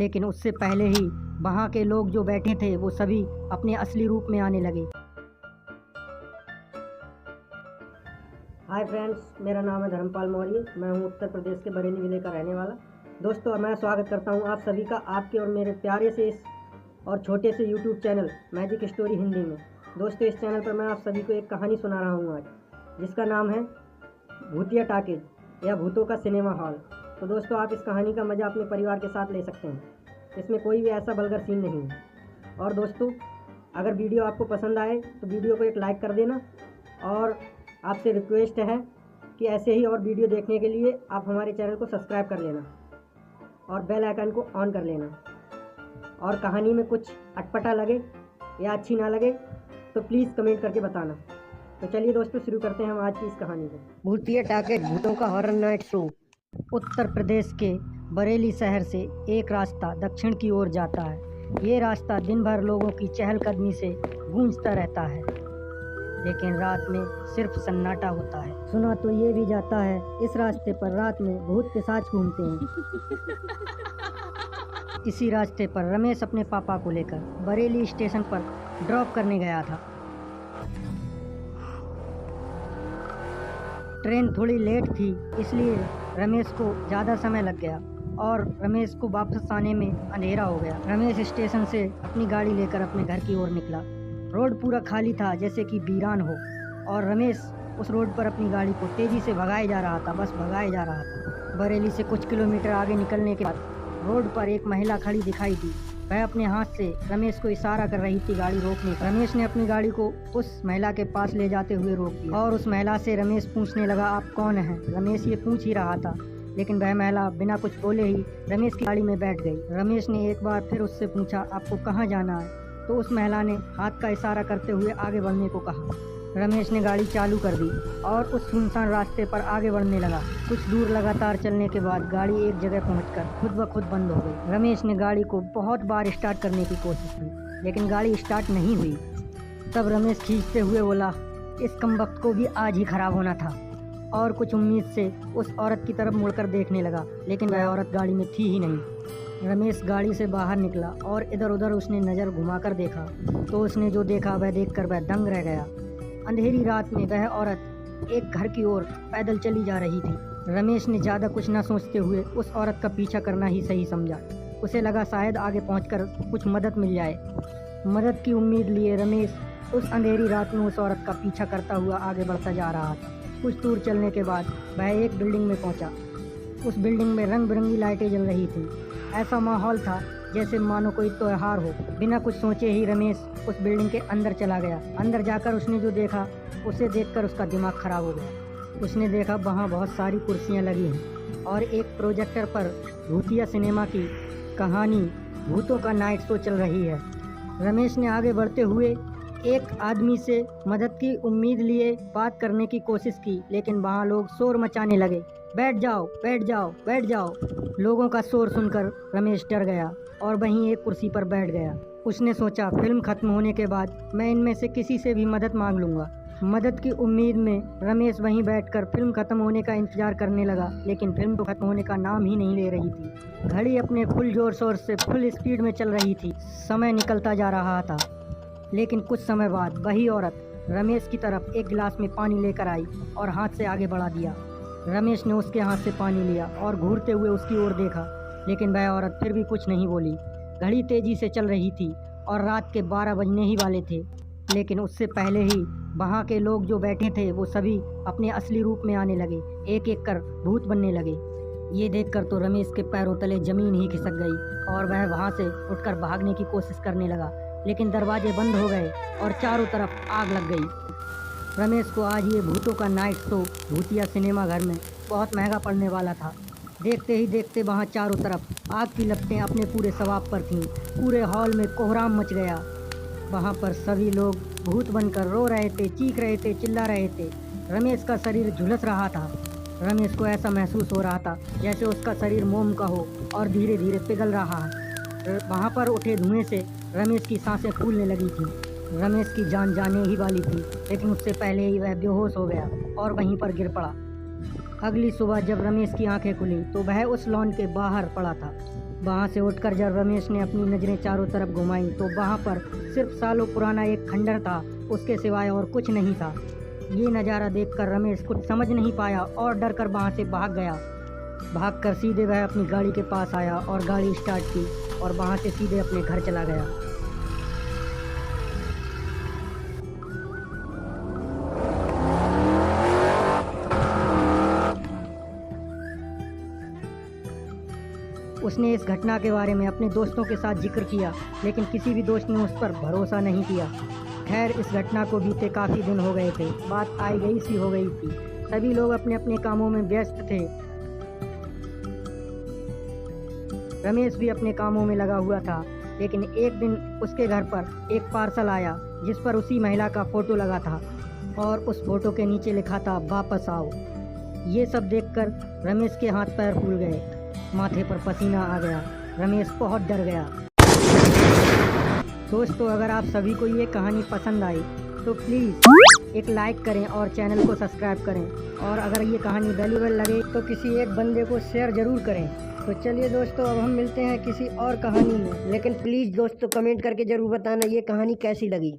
लेकिन उससे पहले ही वहाँ के लोग जो बैठे थे वो सभी अपने असली रूप में आने लगे। हाय फ्रेंड्स, मेरा नाम है धर्मपाल मौर्य। मैं हूँ उत्तर प्रदेश के बरेली जिले का रहने वाला। दोस्तों, मैं स्वागत करता हूँ आप सभी का आपके और मेरे प्यारे से इस और छोटे से YouTube channel magic story Hindi में। दोस्तों, इस चैनल पर मैं आप सभी को एक कहानी सुना रहा हूँ आज, जिसका नाम है भूतिया टाकीज या भूतों का सिनेमा हॉल। तो दोस्तों, आप इस कहानी का मज़ा अपने परिवार के साथ ले सकते हैं। इसमें कोई भी ऐसा वल्गर सीन नहीं है। और दोस्तों, अगर वीडियो आपको पसंद आए तो वीडियो को एक लाइक कर देना, और आपसे रिक्वेस्ट है कि ऐसे ही और वीडियो देखने के लिए आप हमारे चैनल को सब्सक्राइब कर लेना और बेल आइकन को ऑन कर लेना। और कहानी में कुछ अटपटा लगे या अच्छी ना लगे तो प्लीज़ कमेंट करके बताना। तो चलिए दोस्तों, शुरू करते हैं हम आज की इस कहानी को। भूतिया टाकीज भूतों का horror night show. Uttar Pradesh के बरेली शहर से एक रास्ता दक्षिण की ओर जाता है। ये रास्ता दिन भर लोगों की चहलकदमी से गूंजता रहता है, लेकिन रात में सिर्फ सन्नाटा होता है। सुना तो ये भी जाता है इस रास्ते पर रात में भूत पिशाच घूमते हैं। इसी रास्ते पर रमेश अपने पापा को लेकर बरेली स्टेशन पर ड्रॉप करने गया था। ट्रेन थोड़ी लेट थी, इसलिए रमेश को ज़्यादा समय लग गया और रमेश को वापस आने में अंधेरा हो गया। रमेश स्टेशन से अपनी गाड़ी लेकर अपने घर की ओर निकला। रोड पूरा खाली था, जैसे कि वीरान हो, और रमेश उस रोड पर अपनी गाड़ी को तेज़ी से भगाए जा रहा था, बस भगाए जा रहा था। बरेली से कुछ किलोमीटर आगे निकलने के बाद रोड पर एक महिला खड़ी दिखाई दी। वह अपने हाथ से रमेश को इशारा कर रही थी गाड़ी रोकने का। रमेश ने अपनी गाड़ी को उस महिला के पास ले जाते हुए रोक दिया और उस महिला से रमेश पूछने लगा, आप कौन हैं? रमेश ये पूछ ही रहा था, लेकिन वह महिला बिना कुछ बोले ही रमेश की गाड़ी में बैठ गई। रमेश ने एक बार फिर उससे पूछा, आपको कहाँ जाना है? तो उस महिला ने हाथ का इशारा करते हुए आगे बढ़ने को कहा। रमेश ने गाड़ी चालू कर दी और उस सुनसान रास्ते पर आगे बढ़ने लगा। कुछ दूर लगातार चलने के बाद गाड़ी एक जगह पहुंचकर खुद ब खुद बंद हो गई। रमेश ने गाड़ी को बहुत बार स्टार्ट करने की कोशिश की, लेकिन गाड़ी स्टार्ट नहीं हुई। तब रमेश खींचते हुए बोला, इस कमबख्त को भी आज ही खराब होना था। और कुछ उम्मीद से उस औरत की तरफ मुड़कर देखने लगा, लेकिन वह औरत गाड़ी में थी ही नहीं। रमेश गाड़ी से बाहर निकला और इधर उधर उसने नज़र घुमाकर देखा, तो उसने जो देखा वह देखकर वह दंग रह गया। अंधेरी रात में वह औरत एक घर की ओर पैदल चली जा रही थी। रमेश ने ज़्यादा कुछ न सोचते हुए उस औरत का पीछा करना ही सही समझा। उसे लगा शायद आगे पहुंचकर कुछ मदद मिल जाए। मदद की उम्मीद लिए रमेश उस अंधेरी रात में उस औरत का पीछा करता हुआ आगे बढ़ता जा रहा था। कुछ दूर चलने के बाद वह एक बिल्डिंग में पहुंचा। उस बिल्डिंग में रंग बिरंगी लाइटें जल रही थीं। ऐसा माहौल था जैसे मानो कोई त्योहार हो। बिना कुछ सोचे ही रमेश उस बिल्डिंग के अंदर चला गया। अंदर जाकर उसने जो देखा, उसे देखकर उसका दिमाग खराब हो गया। उसने देखा वहाँ बहुत सारी कुर्सियाँ लगी हैं और एक प्रोजेक्टर पर भूतिया सिनेमा की कहानी भूतों का नाइट शो चल रही है। रमेश ने आगे बढ़ते हुए एक आदमी से मदद की उम्मीद लिए बात करने की कोशिश की, लेकिन वहाँ लोग शोर मचाने लगे, बैठ जाओ बैठ जाओ बैठ जाओ। लोगों का शोर सुनकर रमेश डर गया और वहीं एक कुर्सी पर बैठ गया। उसने सोचा, फिल्म खत्म होने के बाद मैं इनमें से किसी से भी मदद मांग लूँगा। मदद की उम्मीद में रमेश वहीं बैठकर फिल्म खत्म होने का इंतजार करने लगा, लेकिन फिल्म तो खत्म होने का नाम ही नहीं ले रही थी। घड़ी अपने फुल जोर शोर से फुल स्पीड में चल रही थी। समय निकलता जा रहा था, लेकिन कुछ समय बाद वही औरत रमेश की तरफ एक गिलास में पानी लेकर आई और हाथ से आगे बढ़ा दिया। रमेश ने उसके हाथ से पानी लिया और घूरते हुए उसकी ओर देखा, लेकिन वह औरत फिर भी कुछ नहीं बोली। घड़ी तेज़ी से चल रही थी और रात के 12 बजने ही वाले थे, लेकिन उससे पहले ही वहाँ के लोग जो बैठे थे वो सभी अपने असली रूप में आने लगे, एक एक कर भूत बनने लगे। ये देखकर तो रमेश के पैरों तले ज़मीन ही खिसक गई और वह वहाँ से उठकर भागने की कोशिश करने लगा, लेकिन दरवाजे बंद हो गए और चारों तरफ आग लग गई। रमेश को आज ये भूतों का नाइट शो भूतिया सिनेमा घर में बहुत महंगा पड़ने वाला था। देखते ही देखते वहाँ चारों तरफ आग की लपटें अपने पूरे सवाब पर थीं। पूरे हॉल में कोहराम मच गया। वहाँ पर सभी लोग भूत बनकर रो रहे थे, चीख रहे थे, चिल्ला रहे थे। रमेश का शरीर झुलस रहा था। रमेश को ऐसा महसूस हो रहा था जैसे उसका शरीर मोम का हो और धीरे धीरे पिघल रहा है। वहाँ पर उठे धुएं से रमेश की सांसें फूलने लगी थीं। रमेश की जान जाने ही वाली थी, लेकिन उससे पहले ही वह बेहोश हो गया और वहीं पर गिर पड़ा। अगली सुबह जब रमेश की आंखें खुली तो वह उस लॉन के बाहर पड़ा था। वहाँ से उठकर जब रमेश ने अपनी नज़रें चारों तरफ घुमाई तो वहाँ पर सिर्फ सालों पुराना एक खंडर था, उसके सिवाय और कुछ नहीं था। ये नज़ारा देखकर रमेश कुछ समझ नहीं पाया और डर कर वहाँ से भाग गया। भागकर सीधे वह अपनी गाड़ी के पास आया और गाड़ी स्टार्ट की और वहाँ से सीधे अपने घर चला गया। उसने इस घटना के बारे में अपने दोस्तों के साथ जिक्र किया, लेकिन किसी भी दोस्त ने उस पर भरोसा नहीं किया। खैर, इस घटना को बीते काफ़ी दिन हो गए थे, बात आई गई सी हो गई थी। सभी लोग अपने अपने कामों में व्यस्त थे। रमेश भी अपने कामों में लगा हुआ था, लेकिन एक दिन उसके घर पर एक पार्सल आया जिस पर उसी महिला का फ़ोटो लगा था और उस फोटो के नीचे लिखा था वापस आओ। ये सब देखकर रमेश के हाथ पैर फूल गए, माथे पर पसीना आ गया। रमेश बहुत डर गया। दोस्तों, अगर आप सभी को ये कहानी पसंद आई तो प्लीज़ एक लाइक करें और चैनल को सब्सक्राइब करें, और अगर ये कहानी वैल्यूएबल लगे तो किसी एक बंदे को शेयर ज़रूर करें। तो चलिए दोस्तों, अब हम मिलते हैं किसी और कहानी में, लेकिन प्लीज़ दोस्तों कमेंट करके ज़रूर बताना ये कहानी कैसी लगी।